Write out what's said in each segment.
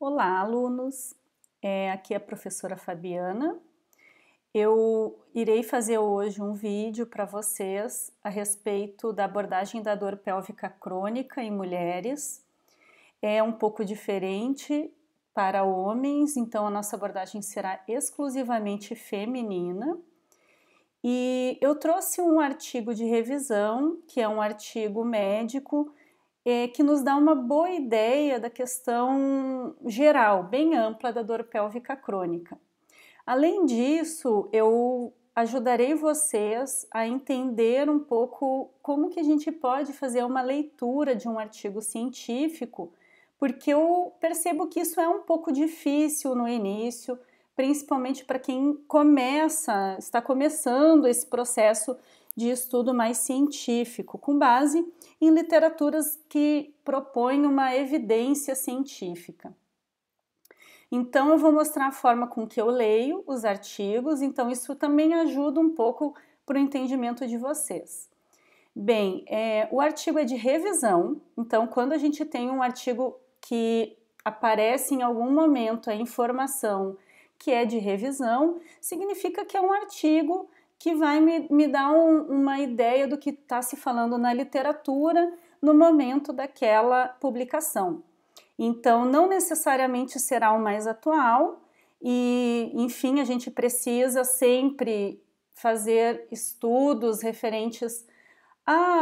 Olá, alunos! Aqui é a professora Fabiana. Eu irei fazer hoje um vídeo para vocês a respeito da abordagem da dor pélvica crônica em mulheres. É um pouco diferente para homens, então a nossa abordagem será exclusivamente feminina. E eu trouxe um artigo de revisão, que é um artigo médico, que nos dá uma boa ideia da questão geral, bem ampla da dor pélvica crônica. Além disso, eu ajudarei vocês a entender um pouco como que a gente pode fazer uma leitura de um artigo científico, porque eu percebo que isso é um pouco difícil no início, principalmente para quem está começando esse processo de estudo mais científico, com base em literaturas que propõem uma evidência científica. Então, eu vou mostrar a forma com que eu leio os artigos, então isso também ajuda um pouco para o entendimento de vocês. Bem, o artigo é de revisão, então quando a gente tem um artigo que aparece em algum momento a informação que é de revisão, significa que é um artigo que vai me dar uma ideia do que está se falando na literatura no momento daquela publicação. Então, não necessariamente será o mais atual e, enfim, a gente precisa sempre fazer estudos referentes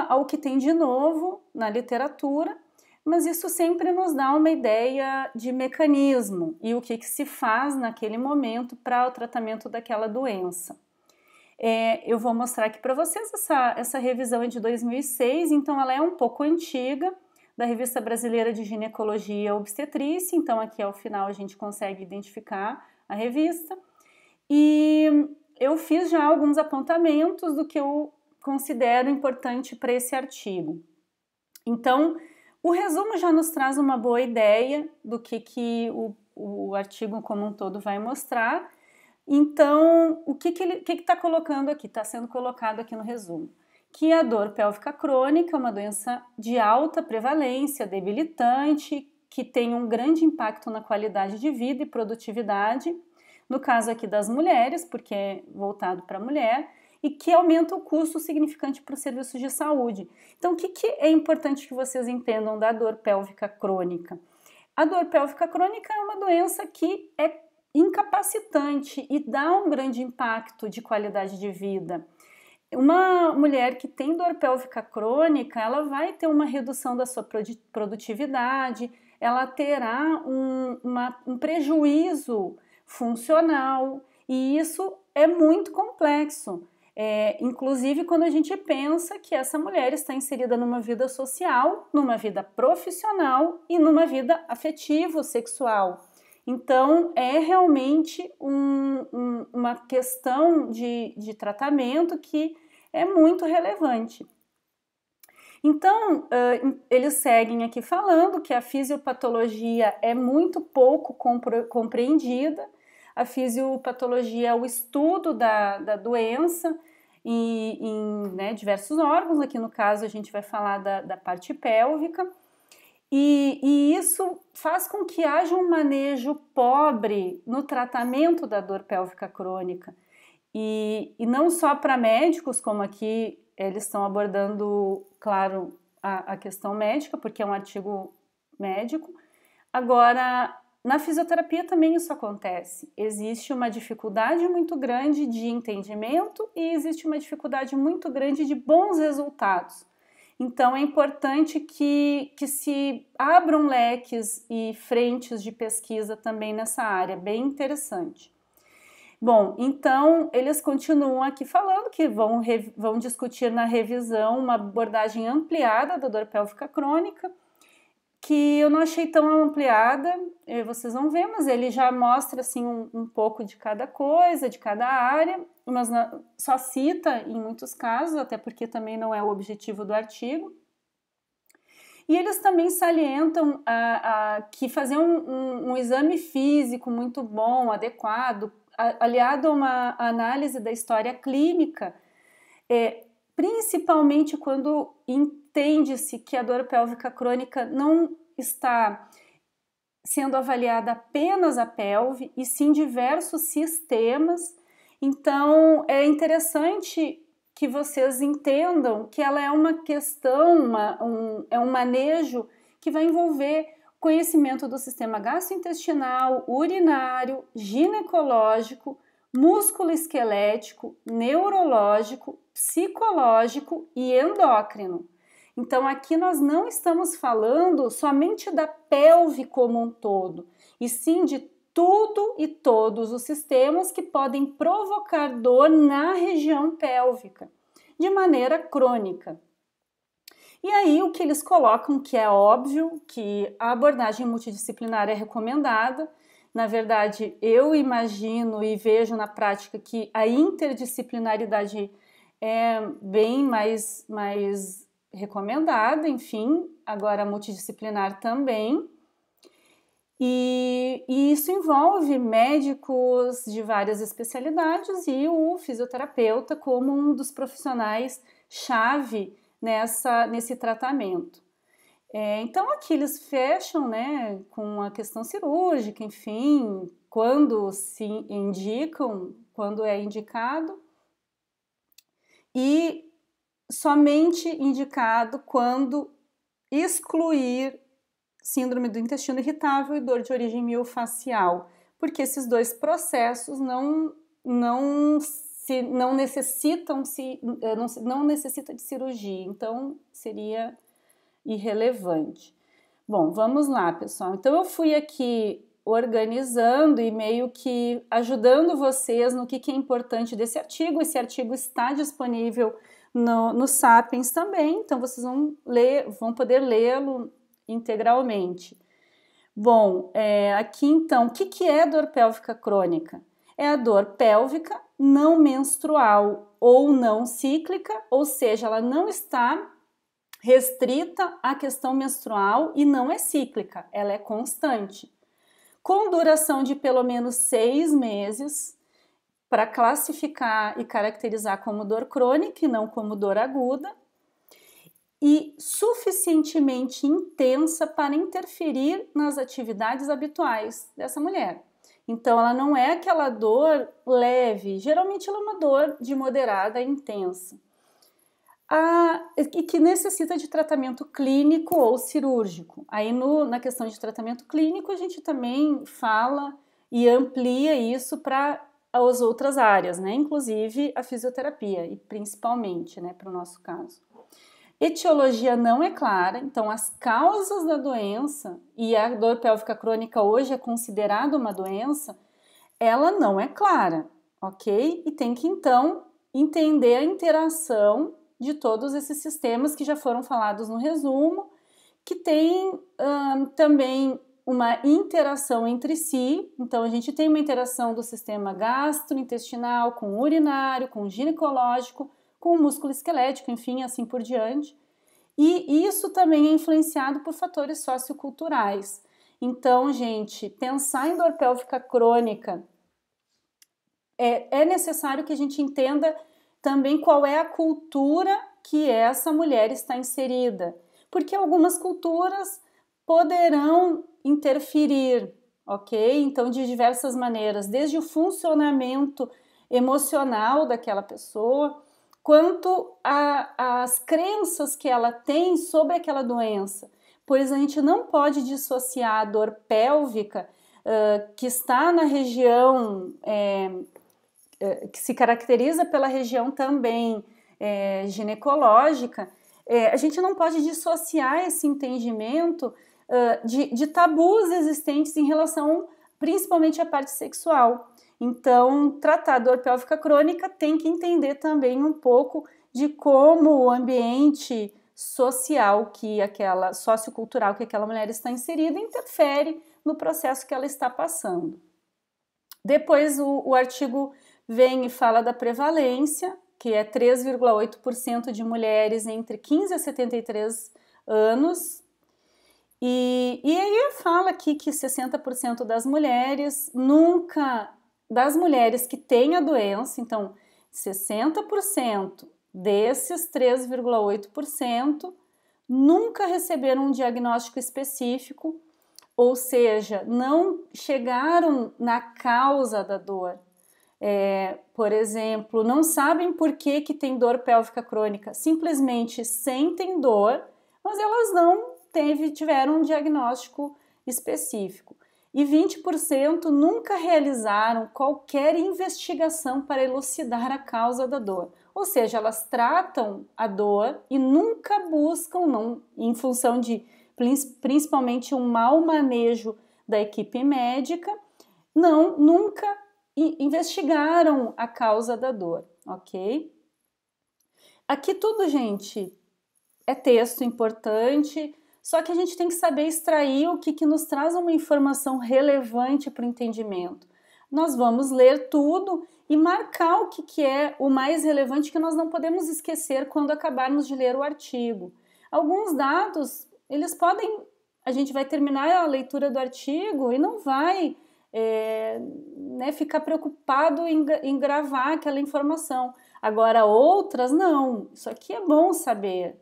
ao que tem de novo na literatura, mas isso sempre nos dá uma ideia de mecanismo e o que se faz naquele momento para o tratamento daquela doença. Eu vou mostrar aqui para vocês, essa revisão é de 2006, então ela é um pouco antiga, da Revista Brasileira de Ginecologia e Obstetrícia, então aqui ao final a gente consegue identificar a revista. E eu fiz já alguns apontamentos do que eu considero importante para esse artigo. Então, o resumo já nos traz uma boa ideia do que o artigo como um todo vai mostrar. Então, o que está colocando aqui? Está sendo colocado aqui no resumo. Que a dor pélvica crônica é uma doença de alta prevalência, debilitante, que tem um grande impacto na qualidade de vida e produtividade, no caso aqui das mulheres, porque é voltado para a mulher, e que aumenta o custo significante para os serviços de saúde. Então, o que é importante que vocês entendam da dor pélvica crônica? A dor pélvica crônica é uma doença que é incapacitante e dá um grande impacto de qualidade de vida. Uma mulher que tem dor pélvica crônica, ela vai ter uma redução da sua produtividade, ela terá um prejuízo funcional e isso é muito complexo. Inclusive quando a gente pensa que essa mulher está inserida numa vida social, numa vida profissional e numa vida afetivo-sexual. Então, é realmente uma questão de tratamento que é muito relevante. Então, eles seguem aqui falando que a fisiopatologia é muito pouco compreendida. A fisiopatologia é o estudo da doença em diversos órgãos. Aqui no caso, a gente vai falar da parte pélvica. E isso faz com que haja um manejo pobre no tratamento da dor pélvica crônica. E não só para médicos, como aqui eles estão abordando, claro, a questão médica, porque é um artigo médico. Agora, na fisioterapia também isso acontece. Existe uma dificuldade muito grande de entendimento e existe uma dificuldade muito grande de bons resultados. Então, é importante que se abram leques e frentes de pesquisa também nessa área, bem interessante. Bom, então, eles continuam aqui falando que vão discutir na revisão uma abordagem ampliada da dor pélvica crônica, que eu não achei tão ampliada, vocês vão ver, mas ele já mostra assim um pouco de cada coisa, de cada área, mas só cita em muitos casos, até porque também não é o objetivo do artigo. E eles também salientam que fazer um exame físico muito bom, adequado, aliado a uma análise da história clínica, principalmente quando entende-se que a dor pélvica crônica não está sendo avaliada apenas a pelve, e sim diversos sistemas. Então, é interessante que vocês entendam que ela é uma questão, é um manejo que vai envolver conhecimento do sistema gastrointestinal, urinário, ginecológico, músculo-esquelético, neurológico, psicológico e endócrino. Então, aqui nós não estamos falando somente da pelve como um todo, e sim de tudo e todos os sistemas que podem provocar dor na região pélvica, de maneira crônica. E aí o que eles colocam, que é óbvio, que a abordagem multidisciplinar é recomendada. Na verdade, eu imagino e vejo na prática que a interdisciplinaridade é bem mais recomendada, enfim, agora a multidisciplinar também. E isso envolve médicos de várias especialidades e o fisioterapeuta como um dos profissionais chave nesse tratamento. Então aqui eles fecham, né, com a questão cirúrgica, enfim, quando se indicam, quando é indicado, e somente indicado quando excluir síndrome do intestino irritável e dor de origem miofascial, porque esses dois processos não necessitam de cirurgia, então seria irrelevante. Bom, vamos lá, pessoal. Então eu fui aqui organizando e meio que ajudando vocês no que é importante desse artigo. Esse artigo está disponível no Sapiens também, então vocês vão poder lê-lo integralmente. Bom, aqui então, o que é dor pélvica crônica? É a dor pélvica não menstrual ou não cíclica, ou seja, ela não está restrita à questão menstrual e não é cíclica, ela é constante, com duração de pelo menos 6 meses, para classificar e caracterizar como dor crônica e não como dor aguda, e suficientemente intensa para interferir nas atividades habituais dessa mulher. Então, ela não é aquela dor leve, geralmente ela é uma dor de moderada a intensa. E que necessita de tratamento clínico ou cirúrgico. Aí na questão de tratamento clínico a gente também fala e amplia isso para as outras áreas, né? Inclusive a fisioterapia e principalmente, né, para o nosso caso. Etiologia não é clara, então as causas da doença, e a dor pélvica crônica hoje é considerada uma doença, ela não é clara, ok? E tem que então entender a interação de todos esses sistemas que já foram falados no resumo, que tem também uma interação entre si. Então a gente tem uma interação do sistema gastrointestinal com o urinário, com o ginecológico, com o músculo esquelético, enfim, assim por diante. E isso também é influenciado por fatores socioculturais. Então, gente, pensar em dor pélvica crônica é necessário que a gente entenda também qual é a cultura que essa mulher está inserida, porque algumas culturas poderão interferir, ok? Então, de diversas maneiras, desde o funcionamento emocional daquela pessoa, quanto às crenças que ela tem sobre aquela doença, pois a gente não pode dissociar a dor pélvica que está na região que se caracteriza pela região também ginecológica, a gente não pode dissociar esse entendimento de tabus existentes em relação principalmente à parte sexual. Então, tratar a dor pélvica crônica tem que entender também um pouco de como o ambiente social sociocultural que aquela mulher está inserida interfere no processo que ela está passando. Depois o artigo vem e fala da prevalência, que é 3,8% de mulheres entre 15 a 73 anos. E aí fala aqui que 60% das mulheres das mulheres que têm a doença, então 60% desses 3,8% nunca receberam um diagnóstico específico ou seja, não chegaram na causa da dor. Por exemplo, não sabem por que tem dor pélvica crônica, simplesmente sentem dor, mas elas não tiveram um diagnóstico específico. E 20% nunca realizaram qualquer investigação para elucidar a causa da dor. Ou seja, elas tratam a dor e nunca buscam, não, em função de principalmente um mau manejo da equipe médica, nunca investigaram a causa da dor, ok? Aqui tudo, gente, é texto importante, só que a gente tem que saber extrair o que nos traz uma informação relevante para o entendimento. Nós vamos ler tudo e marcar o que é o mais relevante que nós não podemos esquecer quando acabarmos de ler o artigo. Alguns dados, a gente vai terminar a leitura do artigo e não vai ficar preocupado em gravar aquela informação. Agora outras não, isso aqui é bom saber,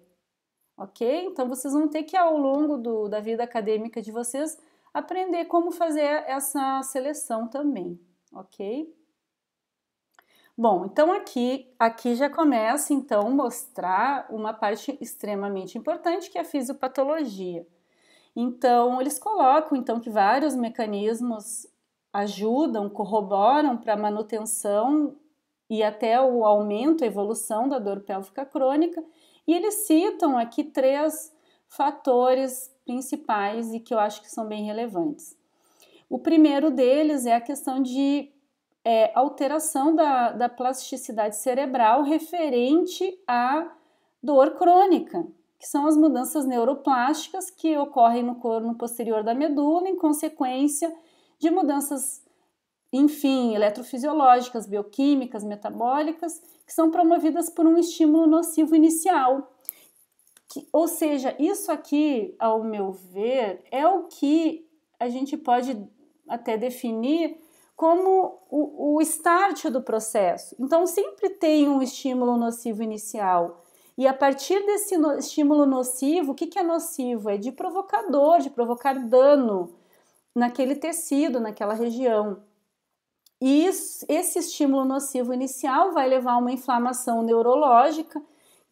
ok? Então vocês vão ter que ao longo da vida acadêmica de vocês aprender como fazer essa seleção também, ok? Bom, então aqui já começa então mostrar uma parte extremamente importante que é a fisiopatologia. Então eles colocam então que vários mecanismos ajudam, corroboram para a manutenção e até o aumento, a evolução da dor pélvica crônica, e eles citam aqui 3 fatores principais e que eu acho que são bem relevantes. O primeiro deles é a questão de alteração da plasticidade cerebral referente à dor crônica, que são as mudanças neuroplásticas que ocorrem no corno posterior da medula em consequência de mudanças, enfim, eletrofisiológicas, bioquímicas, metabólicas, que são promovidas por um estímulo nocivo inicial. Ou seja, isso aqui, ao meu ver, é o que a gente pode até definir como o start do processo. Então, sempre tem um estímulo nocivo inicial. E a partir desse estímulo nocivo, o que é nocivo? É de provocador, de provocar dano naquele tecido, naquela região. E esse estímulo nocivo inicial vai levar a uma inflamação neurológica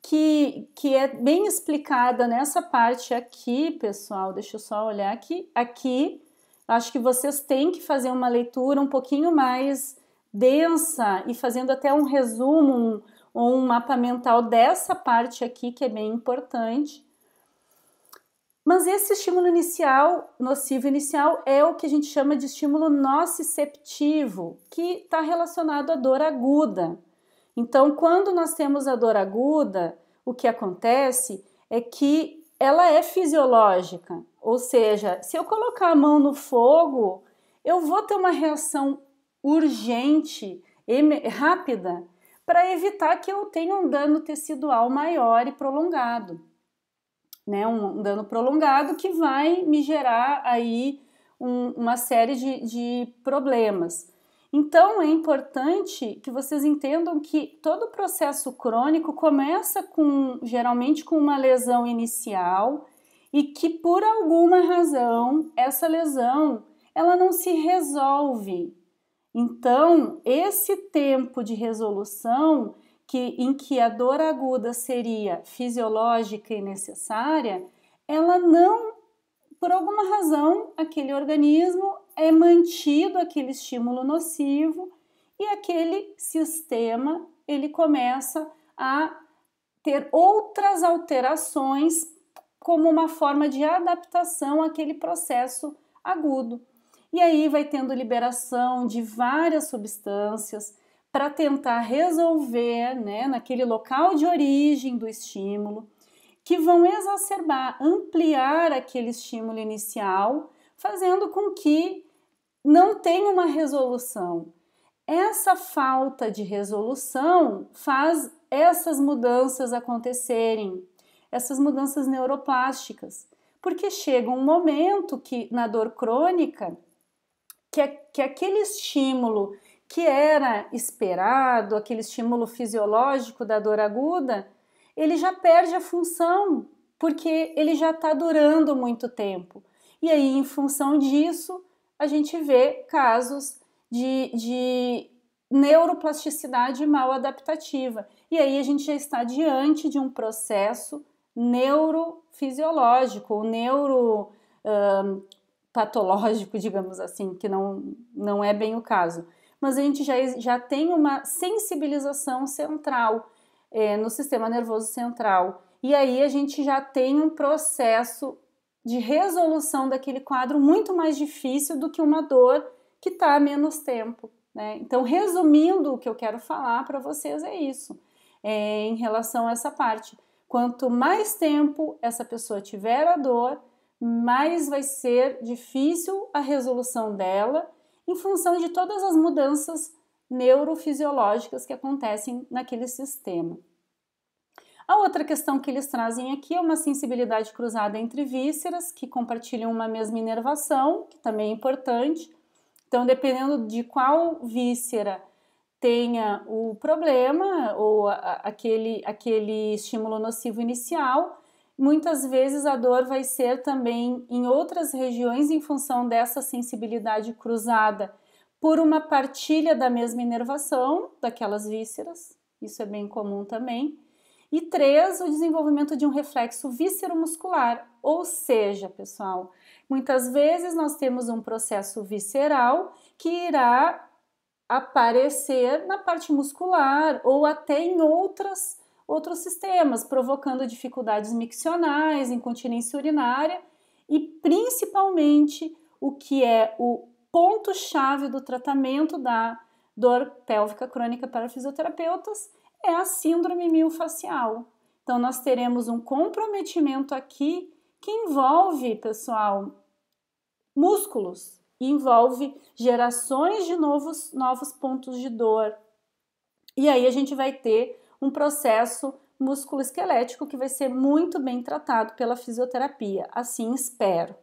que é bem explicada nessa parte aqui, pessoal. Deixa eu só olhar aqui. Aqui, acho que vocês têm que fazer uma leitura um pouquinho mais densa e fazendo até um resumo, um mapa mental dessa parte aqui, que é bem importante. Mas esse estímulo inicial, nocivo inicial, é o que a gente chama de estímulo nociceptivo, que está relacionado à dor aguda. Então, quando nós temos a dor aguda, o que acontece é que ela é fisiológica, ou seja, se eu colocar a mão no fogo, eu vou ter uma reação urgente, rápida, para evitar que eu tenha um dano tecidual maior e prolongado. Né, um dano prolongado que vai me gerar aí uma série de problemas. Então é importante que vocês entendam que todo o processo crônico começa geralmente com uma lesão inicial e que por alguma razão essa lesão ela não se resolve. Então esse tempo de resolução em que a dor aguda seria fisiológica e necessária, ela não, por alguma razão, aquele organismo é mantido aquele estímulo nocivo e aquele sistema ele começa a ter outras alterações como uma forma de adaptação àquele processo agudo. E aí vai tendo liberação de várias substâncias para tentar resolver, né, naquele local de origem do estímulo, que vão exacerbar, ampliar aquele estímulo inicial, fazendo com que não tenha uma resolução. Essa falta de resolução faz essas mudanças acontecerem, essas mudanças neuroplásticas, porque chega um momento que na dor crônica, que aquele estímulo que era esperado, aquele estímulo fisiológico da dor aguda, ele já perde a função, porque ele já está durando muito tempo. E aí, em função disso, a gente vê casos de neuroplasticidade mal adaptativa. E aí a gente já está diante de um processo neurofisiológico, ou neuropatológico, digamos assim, que não é bem o caso. Mas a gente já tem uma sensibilização central no sistema nervoso central. E aí a gente já tem um processo de resolução daquele quadro muito mais difícil do que uma dor que está há menos tempo, né? Então, resumindo, o que eu quero falar para vocês é isso, em relação a essa parte. Quanto mais tempo essa pessoa tiver a dor, mais vai ser difícil a resolução dela, em função de todas as mudanças neurofisiológicas que acontecem naquele sistema. A outra questão que eles trazem aqui é uma sensibilidade cruzada entre vísceras, que compartilham uma mesma inervação, que também é importante. Então, dependendo de qual víscera tenha o problema ou aquele estímulo nocivo inicial, muitas vezes a dor vai ser também em outras regiões em função dessa sensibilidade cruzada por uma partilha da mesma inervação daquelas vísceras, isso é bem comum também. E 3, o desenvolvimento de um reflexo víscero-muscular, ou seja, pessoal, muitas vezes nós temos um processo visceral que irá aparecer na parte muscular ou até em outros sistemas, provocando dificuldades miccionais, incontinência urinária e principalmente o que é o ponto-chave do tratamento da dor pélvica crônica para fisioterapeutas é a síndrome miofascial. Então, nós teremos um comprometimento aqui que envolve, pessoal, músculos, envolve gerações de novos pontos de dor. E aí a gente vai ter um processo musculoesquelético que vai ser muito bem tratado pela fisioterapia, assim espero.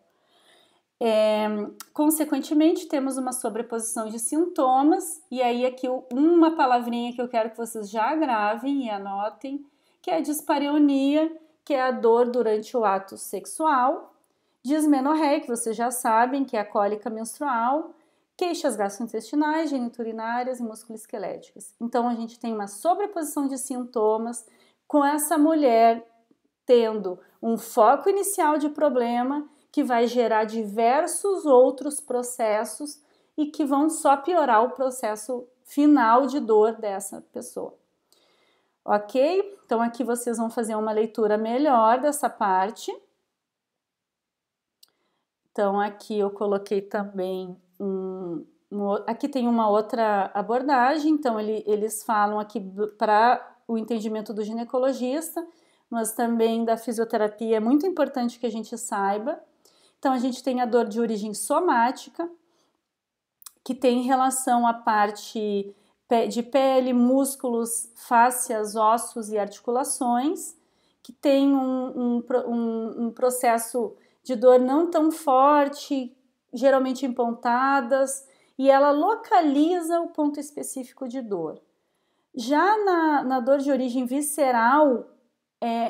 Consequentemente, temos uma sobreposição de sintomas, e aí aqui uma palavrinha que eu quero que vocês já gravem e anotem, que é a dispareunia, que é a dor durante o ato sexual, dismenorreia, que vocês já sabem, que é a cólica menstrual, queixas gastrointestinais, geniturinárias e musculoesqueléticas. Então, a gente tem uma sobreposição de sintomas com essa mulher tendo um foco inicial de problema que vai gerar diversos outros processos e que vão só piorar o processo final de dor dessa pessoa. Ok? Então aqui vocês vão fazer uma leitura melhor dessa parte. Então aqui eu coloquei também aqui tem uma outra abordagem, então eles falam aqui para o entendimento do ginecologista, mas também da fisioterapia, é muito importante que a gente saiba. Então, a gente tem a dor de origem somática, que tem relação à parte de pele, músculos, fáscias, ossos e articulações, que tem um processo de dor não tão forte, geralmente em pontadas, e ela localiza o ponto específico de dor. Já na dor de origem visceral,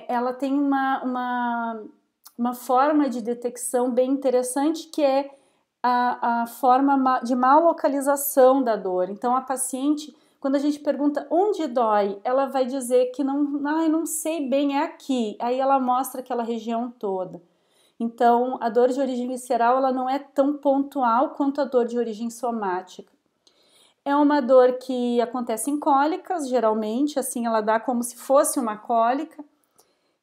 ela tem uma forma de detecção bem interessante, que é a forma de mal localização da dor. Então, a paciente, quando a gente pergunta onde dói, ela vai dizer que não sei bem, é aqui. Aí ela mostra aquela região toda. Então, a dor de origem visceral, ela não é tão pontual quanto a dor de origem somática. É uma dor que acontece em cólicas, geralmente, assim, ela dá como se fosse uma cólica.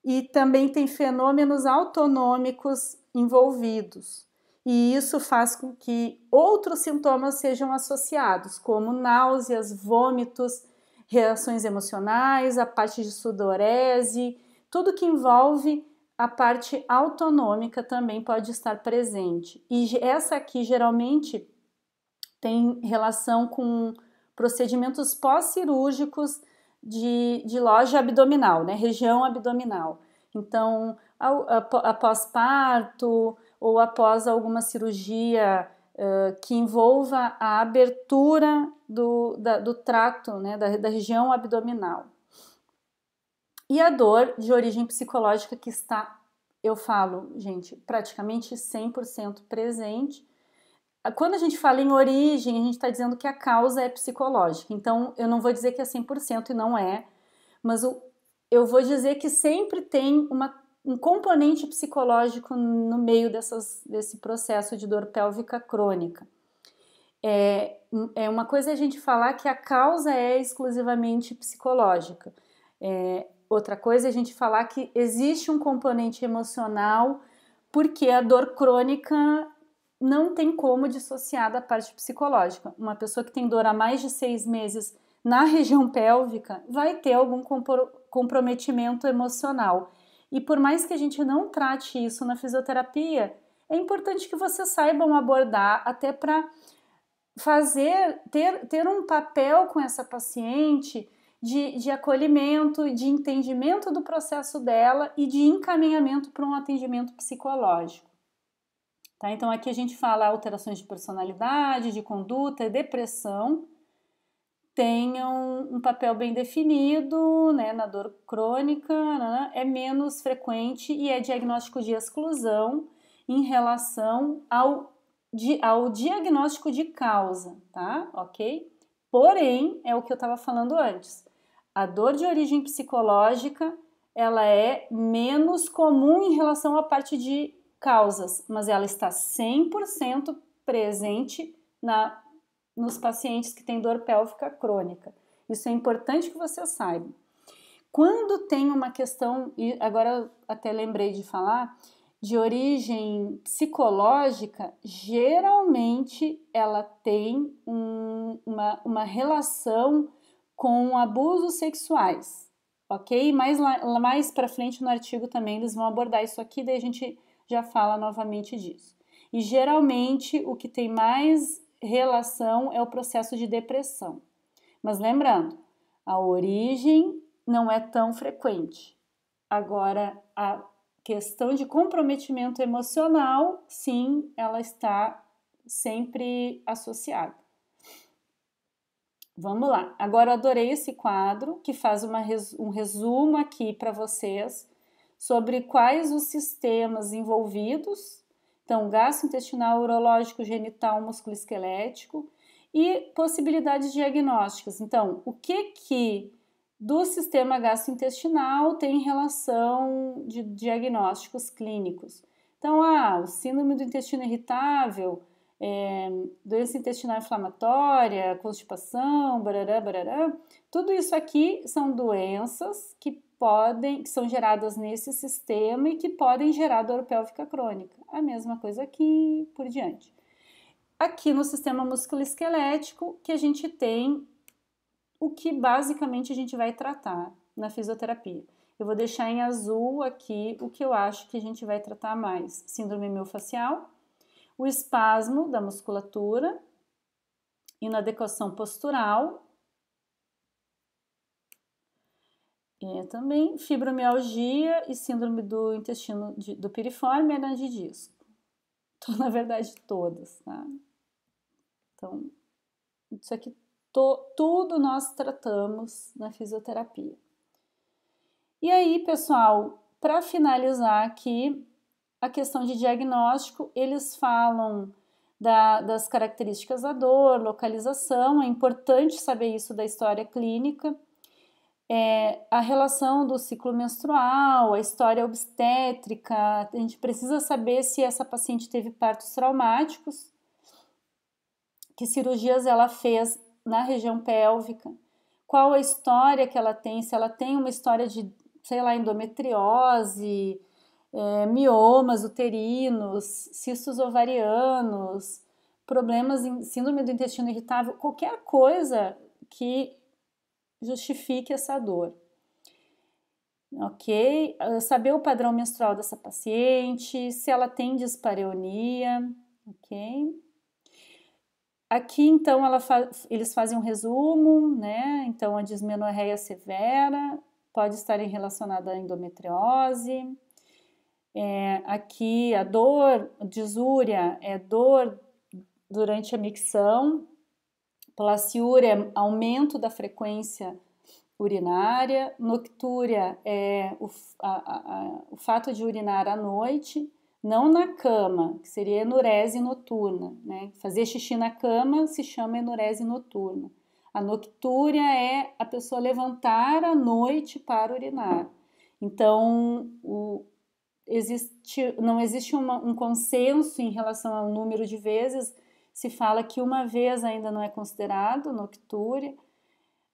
E também tem fenômenos autonômicos envolvidos. E isso faz com que outros sintomas sejam associados, como náuseas, vômitos, reações emocionais, a parte de sudorese, tudo que envolve a parte autonômica também pode estar presente. E essa aqui geralmente tem relação com procedimentos pós-cirúrgicos de loja abdominal, né? Região abdominal. Então, após parto ou após alguma cirurgia que envolva a abertura do trato, né? Da região abdominal. E a dor de origem psicológica que está eu falo, gente, praticamente 100% presente. Quando a gente fala em origem, a gente está dizendo que a causa é psicológica. Então, eu não vou dizer que é 100% e não é, mas eu vou dizer que sempre tem um componente psicológico no meio desse processo de dor pélvica crônica. É uma coisa a gente falar que a causa é exclusivamente psicológica. Outra coisa é a gente falar que existe um componente emocional, porque a dor crônica não tem como dissociar da parte psicológica. Uma pessoa que tem dor há mais de 6 meses na região pélvica vai ter algum comprometimento emocional. E por mais que a gente não trate isso na fisioterapia, é importante que vocês saibam abordar até para ter um papel com essa paciente de acolhimento, de entendimento do processo dela e de encaminhamento para um atendimento psicológico. Tá? Então aqui a gente fala alterações de personalidade, de conduta e depressão tenham um papel bem definido, né, na dor crônica, né, é menos frequente e é diagnóstico de exclusão em relação ao diagnóstico de causa, tá? Ok? Porém, é o que eu estava falando antes, a dor de origem psicológica, ela é menos comum em relação à parte de causas, mas ela está 100% presente nos pacientes que têm dor pélvica crônica. Isso é importante que você saiba. Quando tem uma questão, e agora até lembrei de falar, de origem psicológica, geralmente ela tem uma relação com abusos sexuais, ok? Mais para frente no artigo também eles vão abordar isso aqui, daí a gente já fala novamente disso. E geralmente o que tem mais relação é o processo de depressão. Mas lembrando, a origem não é tão frequente. Agora, a questão de comprometimento emocional, sim, ela está sempre associada. Vamos lá. Agora eu adorei esse quadro que faz um resumo aqui para vocês sobre quais os sistemas envolvidos. Então, gastrointestinal, urológico, genital, musculoesquelético e possibilidades diagnósticas. Então, o que do sistema gastrointestinal tem relação de diagnósticos clínicos? Então, o síndrome do intestino irritável, doença intestinal inflamatória, constipação, barará, barará. Tudo isso aqui são doenças que são geradas nesse sistema e que podem gerar dor pélvica crônica. A mesma coisa aqui, por diante. Aqui no sistema musculoesquelético, que a gente tem o que basicamente a gente vai tratar na fisioterapia. Eu vou deixar em azul aqui o que eu acho que a gente vai tratar mais. Síndrome miofascial, o espasmo da musculatura, inadequação postural, também fibromialgia e síndrome do intestino do piriforme e hernia de disco. Então, na verdade, todas, tá? Então, isso aqui tudo nós tratamos na fisioterapia. E aí, pessoal, para finalizar aqui, a questão de diagnóstico, eles falam das características da dor, localização, é importante saber isso da história clínica, a relação do ciclo menstrual, a história obstétrica, a gente precisa saber se essa paciente teve partos traumáticos, que cirurgias ela fez na região pélvica, qual a história que ela tem, se ela tem uma história de, sei lá, endometriose, miomas uterinos, cistos ovarianos, problemas em síndrome do intestino irritável, qualquer coisa que justifique essa dor. Ok? Saber o padrão menstrual dessa paciente, se ela tem dispareunia, ok? Aqui, então, eles fazem um resumo, né? Então, a dismenorreia severa pode estar relacionada à endometriose. Aqui, a dor, disúria, é dor durante a micção. Placiúria é aumento da frequência urinária. Noctúria é o fato de urinar à noite, não na cama, que seria enurese noturna, né? Fazer xixi na cama se chama enurese noturna. A noctúria é a pessoa levantar à noite para urinar. Então, não existe um consenso em relação ao número de vezes. Se fala que uma vez ainda não é considerado noctúria.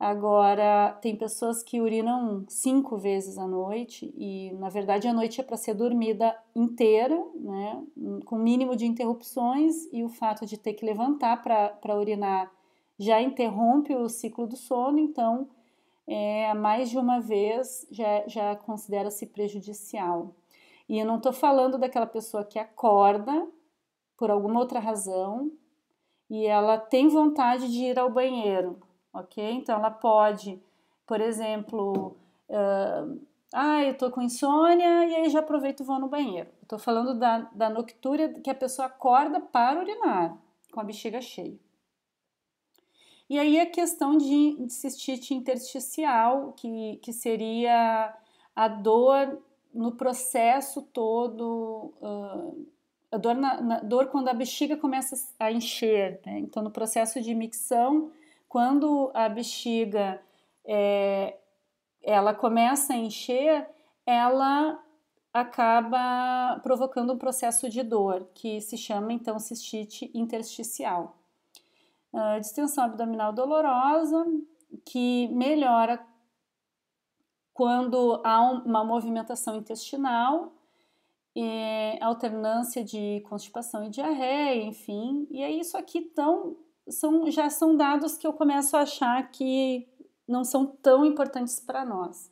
Agora, tem pessoas que urinam 5 vezes à noite e, na verdade, a noite é para ser dormida inteira, né, com mínimo de interrupções, e o fato de ter que levantar para urinar já interrompe o ciclo do sono, então, mais de uma vez já considera-se prejudicial. E eu não estou falando daquela pessoa que acorda por alguma outra razão e ela tem vontade de ir ao banheiro, ok? Então ela pode, por exemplo, eu tô com insônia e aí já aproveito e vou no banheiro. Eu tô falando da noctúria, que a pessoa acorda para urinar, com a bexiga cheia. E aí a questão de cistite intersticial, que seria a dor no processo todo, a dor quando a bexiga começa a encher, né? Então, no processo de micção, quando a bexiga ela começa a encher, ela acaba provocando um processo de dor, que se chama, então, cistite intersticial. Distensão abdominal dolorosa, que melhora quando há uma movimentação intestinal, alternância de constipação e diarreia, enfim. E é isso aqui já são dados que eu começo a achar que não são tão importantes para nós.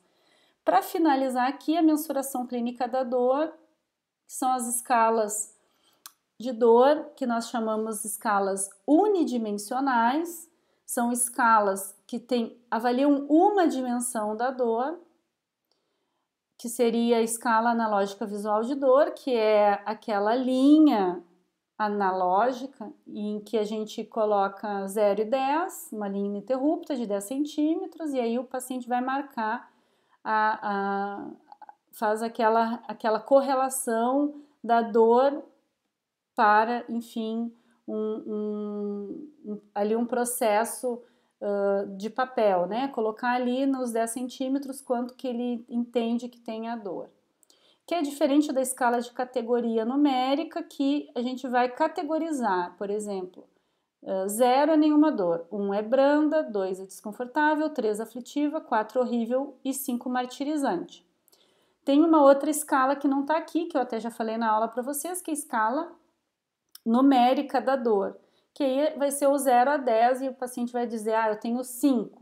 Para finalizar aqui, a mensuração clínica da dor, que são as escalas de dor, que nós chamamos de escalas unidimensionais, são escalas que avaliam uma dimensão da dor, que seria a escala analógica visual de dor, que é aquela linha analógica em que a gente coloca 0 e 10, uma linha ininterrupta de 10 centímetros, e aí o paciente vai marcar, faz aquela correlação da dor para, enfim, ali um processo de papel, né? Colocar ali nos 10 centímetros quanto que ele entende que tem a dor. Que é diferente da escala de categoria numérica, que a gente vai categorizar, por exemplo, 0 é nenhuma dor, 1 é branda, 2 é desconfortável, 3 aflitiva, 4 horrível e 5 martirizante. Tem uma outra escala que não está aqui, que eu até já falei na aula para vocês, que é a escala numérica da dor, que aí vai ser o 0 a 10 e o paciente vai dizer, eu tenho 5,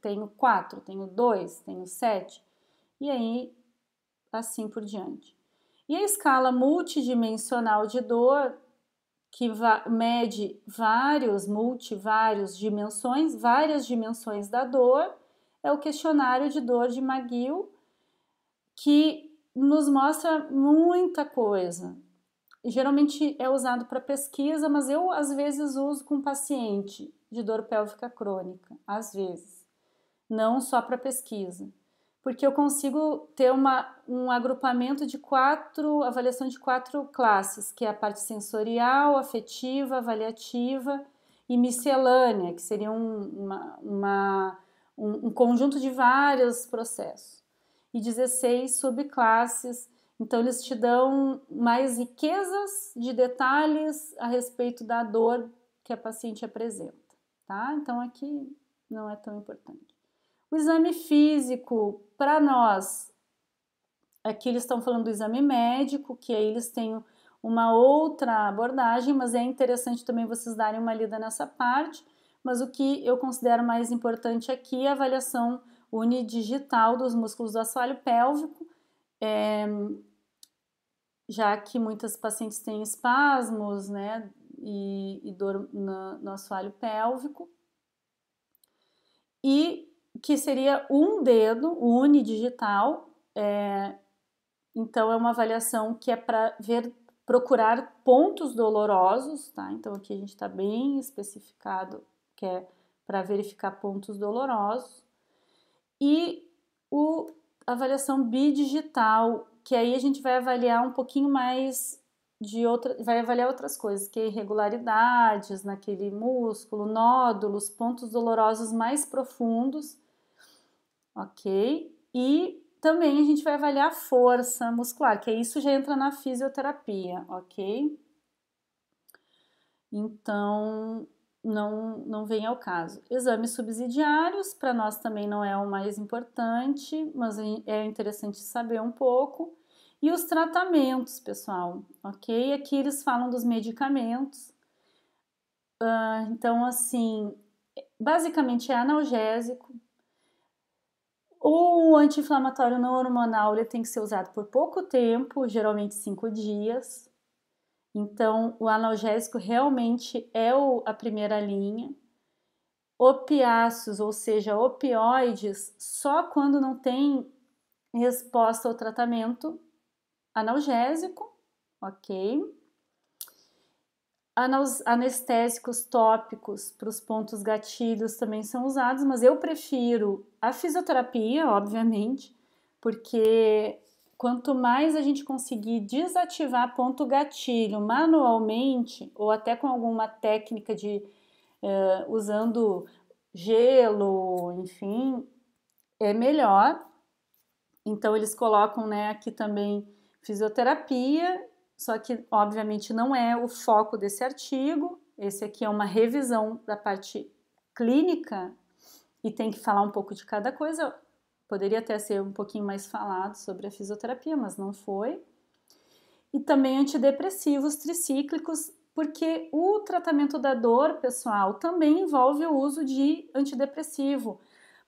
tenho 4, tenho 2, tenho 7, e aí assim por diante. E a escala multidimensional de dor, que mede várias dimensões da dor, é o questionário de dor de McGill, que nos mostra muita coisa. Geralmente é usado para pesquisa, mas eu às vezes uso com paciente de dor pélvica crônica, às vezes, não só para pesquisa, porque eu consigo ter um agrupamento de avaliação de 4 classes, que é a parte sensorial, afetiva, avaliativa e miscelânea, que seria um conjunto de vários processos, e 16 subclasses. Então, eles te dão mais riquezas de detalhes a respeito da dor que a paciente apresenta, tá? Então, aqui não é tão importante. O exame físico, para nós, aqui eles estão falando do exame médico, que aí eles têm uma outra abordagem, mas é interessante também vocês darem uma lida nessa parte. Mas o que eu considero mais importante aqui é a avaliação unidigital dos músculos do assoalho pélvico, já que muitas pacientes têm espasmos, né, e dor no assoalho pélvico, e que seria um dedo unidigital, então é uma avaliação que é para procurar pontos dolorosos, tá? Então aqui a gente está bem especificado que é para verificar pontos dolorosos, e a avaliação bidigital, que aí a gente vai avaliar um pouquinho mais vai avaliar outras coisas, que é irregularidades naquele músculo, nódulos, pontos dolorosos mais profundos, ok? E também a gente vai avaliar a força muscular, que isso já entra na fisioterapia, ok? Então, não vem ao caso. Exames subsidiários, para nós também não é o mais importante, mas é interessante saber um pouco. E os tratamentos, pessoal, ok? Aqui eles falam dos medicamentos. Então, assim, basicamente é analgésico. O anti-inflamatório não hormonal ele tem que ser usado por pouco tempo, geralmente 5 dias. Então, o analgésico realmente é a primeira linha. Opiáceos, ou seja, opioides, só quando não tem resposta ao tratamento analgésico, ok? Anestésicos tópicos para os pontos gatilhos também são usados, mas eu prefiro a fisioterapia, obviamente, porque quanto mais a gente conseguir desativar ponto gatilho manualmente, ou até com alguma técnica de usando gelo, enfim, é melhor. Então eles colocam, né, aqui também fisioterapia, só que obviamente não é o foco desse artigo. Esse aqui é uma revisão da parte clínica e tem que falar um pouco de cada coisa. Poderia até ser um pouquinho mais falado sobre a fisioterapia, mas não foi. E também antidepressivos tricíclicos, porque o tratamento da dor, pessoal, também envolve o uso de antidepressivo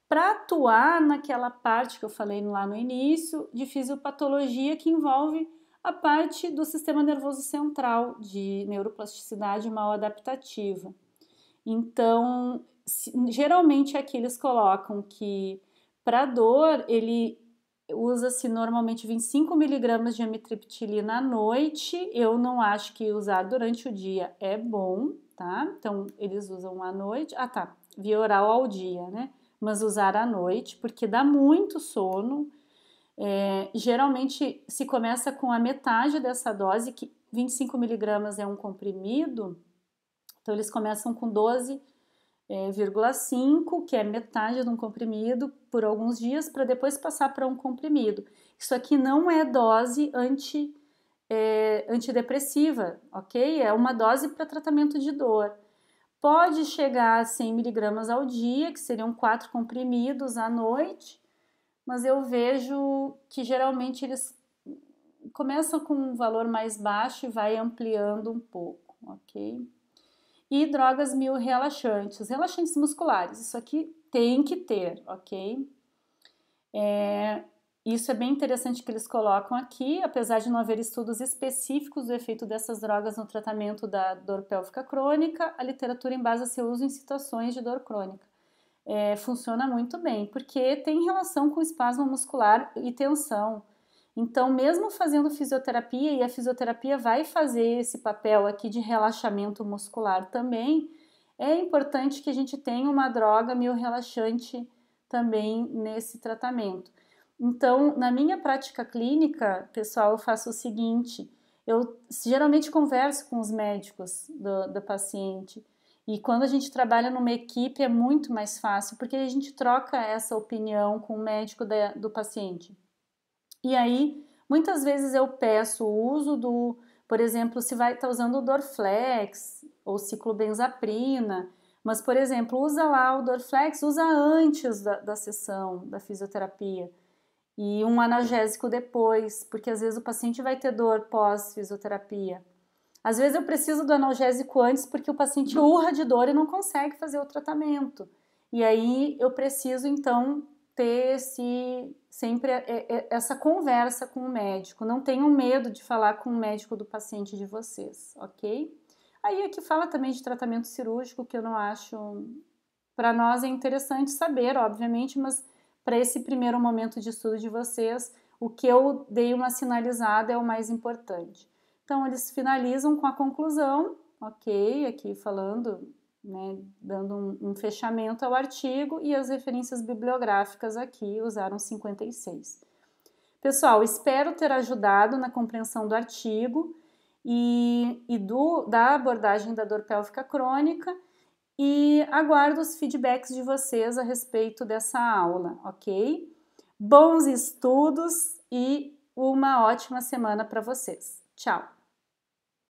para atuar naquela parte que eu falei lá no início de fisiopatologia que envolve a parte do sistema nervoso central, de neuroplasticidade mal adaptativa. Então, geralmente aqui eles colocam que para dor ele usa-se normalmente 25 miligramas de amitriptilina à noite. Eu não acho que usar durante o dia é bom, tá? Então, eles usam à noite. Ah, tá. Via oral ao dia, né? Mas usar à noite, porque dá muito sono. Geralmente se começa com a metade dessa dose, que 25 miligramas é um comprimido. Então, eles começam com 12,5, que é metade de um comprimido, por alguns dias, para depois passar para um comprimido. Isso aqui não é dose antidepressiva, ok? É uma dose para tratamento de dor. Pode chegar a 100 miligramas ao dia, que seriam 4 comprimidos à noite, mas eu vejo que geralmente eles começam com um valor mais baixo e vai ampliando um pouco, ok? E drogas relaxantes musculares, isso aqui tem que ter, ok? Isso é bem interessante que eles colocam aqui, apesar de não haver estudos específicos do efeito dessas drogas no tratamento da dor pélvica crônica, a literatura embasa seu uso em situações de dor crônica. Funciona muito bem, porque tem relação com espasmo muscular e tensão. Então, mesmo fazendo fisioterapia, e a fisioterapia vai fazer esse papel aqui de relaxamento muscular também, é importante que a gente tenha uma droga miorrelaxante também nesse tratamento. Então, na minha prática clínica, pessoal, eu faço o seguinte: eu geralmente converso com os médicos do paciente, e quando a gente trabalha numa equipe é muito mais fácil, porque a gente troca essa opinião com o médico do paciente. E aí, muitas vezes eu peço o uso por exemplo, se vai estar usando o Dorflex ou ciclobenzaprina, mas, por exemplo, usa lá o Dorflex, usa antes da sessão da fisioterapia e um analgésico depois, porque às vezes o paciente vai ter dor pós-fisioterapia. Às vezes eu preciso do analgésico antes porque o paciente urra de dor e não consegue fazer o tratamento. E aí eu preciso então ter sempre essa conversa com o médico. Não tenham medo de falar com o médico do paciente de vocês, ok? Aí aqui fala também de tratamento cirúrgico, que eu não acho... Para nós é interessante saber, obviamente, mas para esse primeiro momento de estudo de vocês, o que eu dei uma sinalizada é o mais importante. Então, eles finalizam com a conclusão, ok, aqui falando né, dando um fechamento ao artigo, e as referências bibliográficas aqui usaram 56. Pessoal, espero ter ajudado na compreensão do artigo e da abordagem da dor pélvica crônica, e aguardo os feedbacks de vocês a respeito dessa aula, ok? Bons estudos e uma ótima semana para vocês. Tchau!